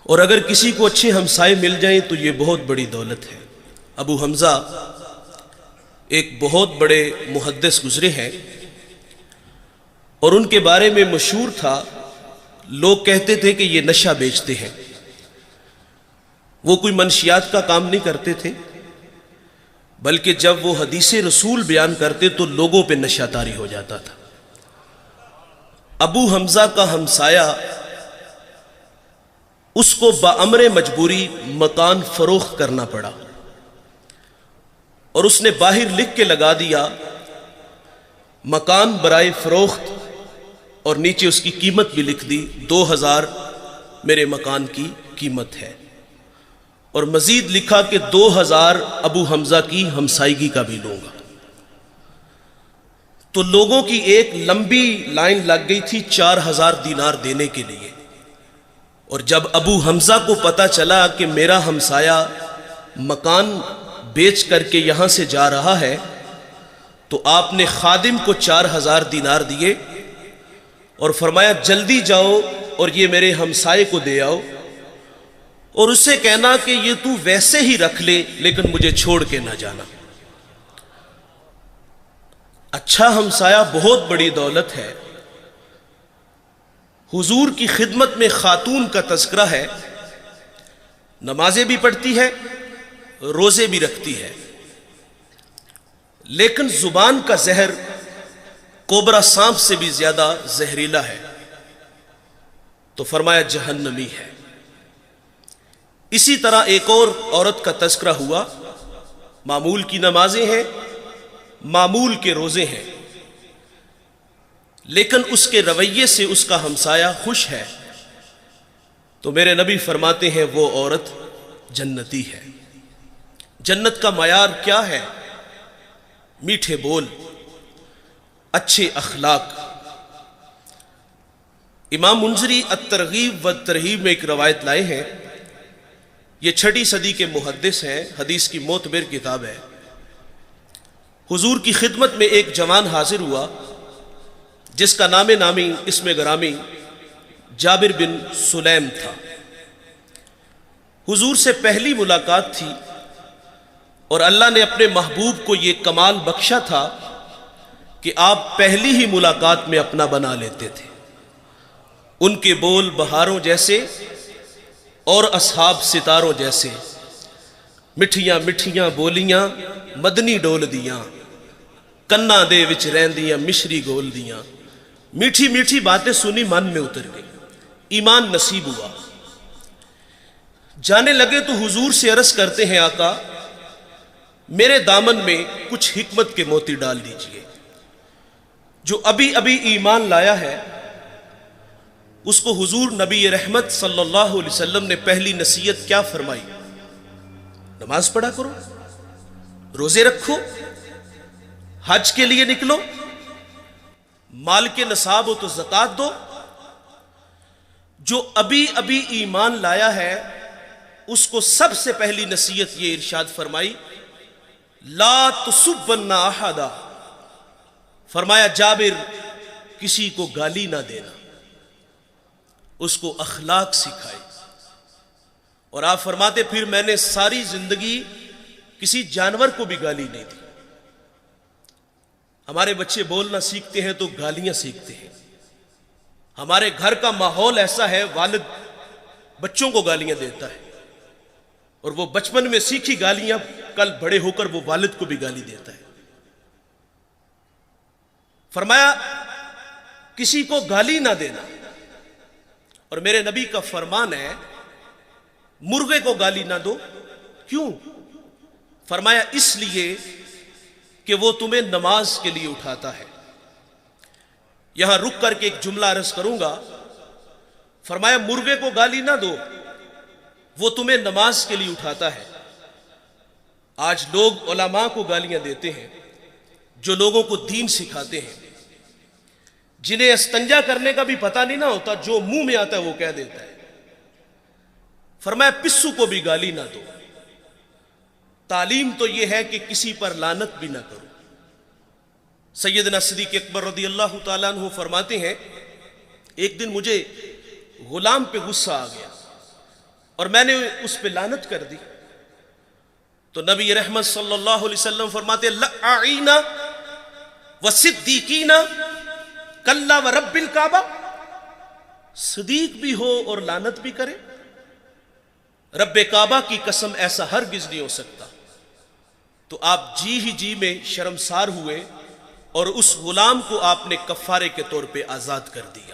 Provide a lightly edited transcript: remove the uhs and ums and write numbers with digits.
और अगर किसी को अच्छे हमसाए मिल जाएं तो ये बहुत बड़ी दौलत है। अबू हमज़ा एक बहुत बड़े मुहद्दिस गुजरे हैं और उनके बारे में मशहूर था, लोग कहते थे कि ये नशा बेचते हैं। वो कोई मनशियात का काम नहीं करते थे, बल्कि जब वो हदीसे रसूल बयान करते तो लोगों पे नशा तारी हो जाता था। अबू हमज़ा का हमसाया, उसको बाअमरे मजबूरी मकान फरोख्त करना पड़ा और उसने बाहर लिख के लगा दिया मकान बराए फरोख्त, और नीचे उसकी कीमत भी लिख दी, 2000 मेरे मकान की कीमत है। और मजीद लिखा कि 2000 अबू हमज़ा की हमसायगी का भी लूंगा। तो लोगों की एक लंबी लाइन लग गई थी 4000 दीनार देने के लिए। और जब अबू हमज़ा को पता चला कि मेरा हमसाया मकान बेच करके यहां से जा रहा है, तो आपने खादिम को 4000 दीनार दिए और फरमाया जल्दी जाओ और ये मेरे हमसाये को दे आओ और उससे कहना कि ये तू वैसे ही रख ले, लेकिन मुझे छोड़ के ना जाना। अच्छा हमसाया बहुत बड़ी दौलत है। हुजूर की खिदमत में खातून का तज़किरा है, नमाजें भी पढ़ती है, रोजे भी रखती है, लेकिन जुबान का जहर कोबरा सांप से भी ज्यादा जहरीला है। तो फरमाया जहन्नमी है। इसी तरह एक और औरत का तज़किरा हुआ, मामूल की नमाजें हैं, मामूल के रोजे हैं, लेकिन उसके रवैये से उसका हमसाया खुश है। तो मेरे नबी फरमाते हैं वो औरत जन्नती है। जन्नत का मयार क्या है? मीठे बोल, अच्छे अखलाक। इमाम मुंजरी अत-तरगीब व तरहीब में एक रवायत लाए हैं। ये 6वीं सदी के मुहद्दिस हैं, हदीस की मोतबर किताब है। हुजूर की खिदमत में एक जवान हाजिर हुआ जिसका नामे नामी इसमें गरामी जाबिर बिन सुलैम था। हुजूर से पहली मुलाकात थी और अल्लाह ने अपने महबूब को यह कमाल बख्शा था कि आप पहली ही मुलाकात में अपना बना लेते थे। उनके बोल बहारों जैसे और असहाब सितारों जैसे, मिठियां मिठियां बोलियां मदनी डोल दियां, कन्ना दे विच रैंदियां मिश्री गोल दियां। मीठी मीठी बातें सुनी, मन में उतर गई, ईमान नसीब हुआ। जाने लगे तो हुजूर से अर्ज करते हैं, आका मेरे दामन में कुछ हिकमत के मोती डाल दीजिए। जो अभी अभी ईमान लाया है उसको हुजूर नबी रहमत सल्लल्लाहु अलैहि वसल्लम ने पहली नसीहत क्या फरमाई? नमाज पढ़ा करो, रोजे रखो, हज के लिए निकलो, माल के नसाब हो तो ज़कात दो। जो अभी अभी ईमान लाया है उसको सबसे पहली नसीहत ये इरशाद फरमाई, ला तुसुब्बन्ना अहदा। फरमाया जाबिर किसी को गाली ना देना, उसको अखलाक सिखाए। और आप फरमाते फिर मैंने सारी जिंदगी किसी जानवर को भी गाली नहीं दी। हमारे बच्चे बोलना सीखते हैं तो गालियां सीखते हैं। हमारे घर का माहौल ऐसा है, वालिद बच्चों को गालियां देता है और वो बचपन में सीखी गालियां कल बड़े होकर वो वालिद को भी गाली देता है। फरमाया किसी को गाली ना देना। और मेरे नबी का फरमान है मुर्गे को गाली ना दो। क्यों? फरमाया इसलिए कि वो तुम्हें नमाज के लिए उठाता है। यहां रुक करके एक जुमला अर्ज करूंगा। फरमाया मुर्गे को गाली ना दो, वो तुम्हें नमाज के लिए उठाता है। आज लोग उलमा को गालियां देते हैं, जो लोगों को दीन सिखाते हैं, जिन्हें इस्तंजा करने का भी पता नहीं ना होता, जो मुंह में आता है वो कह देता है। फरमाया पिस्सू को भी गाली ना दो। तालीम तो यह है कि किसी पर लानत भी ना करो। सैयदना सिद्दीक़ अकबर रज़ियल्लाहु ताला अन्हु फरमाते हैं, एक दिन मुझे गुलाम पे गुस्सा आ गया और मैंने उस पे लानत कर दी। तो नबी रहमत सल्लल्लाहु अलैहि वसल्लम फरमाते लआईना व सिद्दीकीना कल्ला व रब्बिल काबा, सदीक भी हो और लानत भी करे, रब्बे काबा की कसम ऐसा हरगिज नहीं हो सकता। तो आप जी ही जी में शर्मसार हुए और उस गुलाम को आपने कफ़ारे के तौर पे आजाद कर दिया।